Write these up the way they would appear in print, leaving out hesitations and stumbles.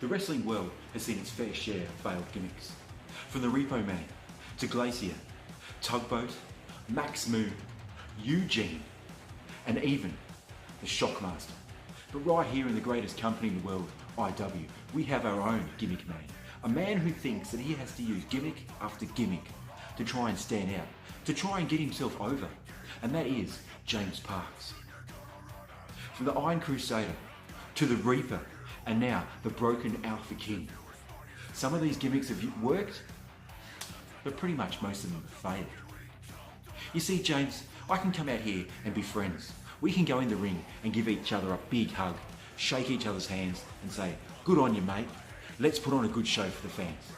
The wrestling world has seen its fair share of failed gimmicks. From the Repo Man to Glacier, Tugboat, Max Moon, Eugene, and even the Shockmaster. But right here in the greatest company in the world, IW, we have our own gimmick man. A man who thinks that he has to use gimmick after gimmick to try and stand out, to try and get himself over. And that is James Parks. From the Iron Crusader to the Reaper, and now the Broken Alpha King. Some of these gimmicks have worked, but pretty much most of them have failed. You see, James, I can come out here and be friends. We can go in the ring and give each other a big hug, shake each other's hands and say, good on you, mate. Let's put on a good show for the fans.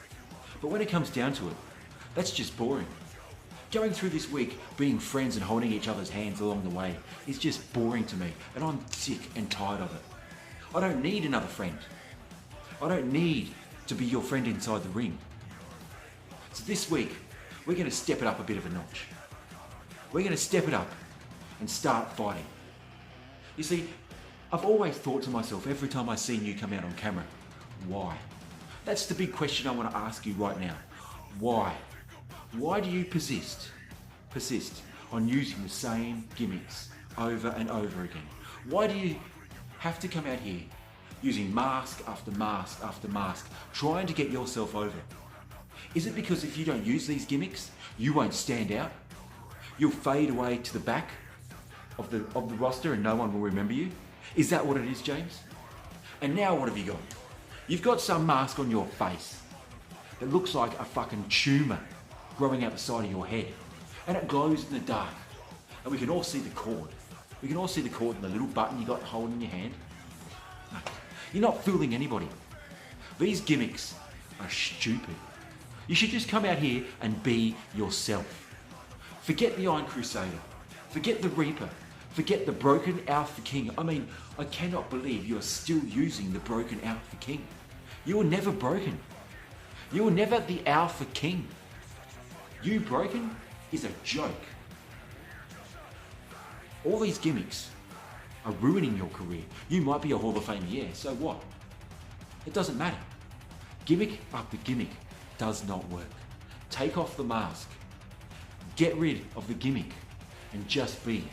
But when it comes down to it, that's just boring. Going through this week being friends and holding each other's hands along the way is just boring to me, and I'm sick and tired of it. I don't need another friend. I don't need to be your friend inside the ring. So this week, we're going to step it up a bit of a notch. We're going to step it up and start fighting. You see, I've always thought to myself every time I've seen you come out on camera, why? That's the big question I want to ask you right now. Why? Why do you persist on using the same gimmicks over and over again? Why do you have to come out here using mask after mask after mask, trying to get yourself over? Is it because if you don't use these gimmicks, you won't stand out? You'll fade away to the back of the roster and no one will remember you? Is that what it is, James? And now what have you got? You've got some mask on your face that looks like a fucking tumour growing out the side of your head. And it glows in the dark. And we can all see the cord. We can all see the cord and the little button you got holding in your hand. No, you're not fooling anybody. These gimmicks are stupid. You should just come out here and be yourself. Forget the Iron Crusader. Forget the Reaper. Forget the Broken Alpha King. I mean, I cannot believe you are still using the Broken Alpha King. You were never broken. You were never the Alpha King. You broken is a joke. All these gimmicks are ruining your career. You might be a Hall of Famer, yeah, so what? It doesn't matter. Gimmick after gimmick does not work. Take off the mask. Get rid of the gimmick and just be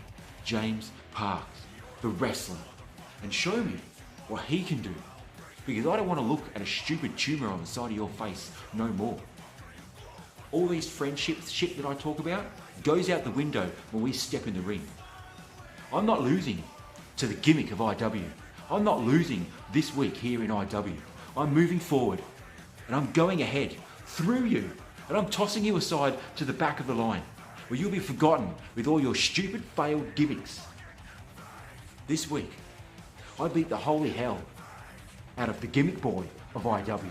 James Parks, the wrestler, and show me what he can do. Because I don't want to look at a stupid tumour on the side of your face no more. All these friendship shit that I talk about goes out the window when we step in the ring. I'm not losing to the gimmick of IW. I'm not losing this week here in IW. I'm moving forward and I'm going ahead through you and I'm tossing you aside to the back of the line where you'll be forgotten with all your stupid failed gimmicks. This week, I beat the holy hell out of the gimmick boy of IW.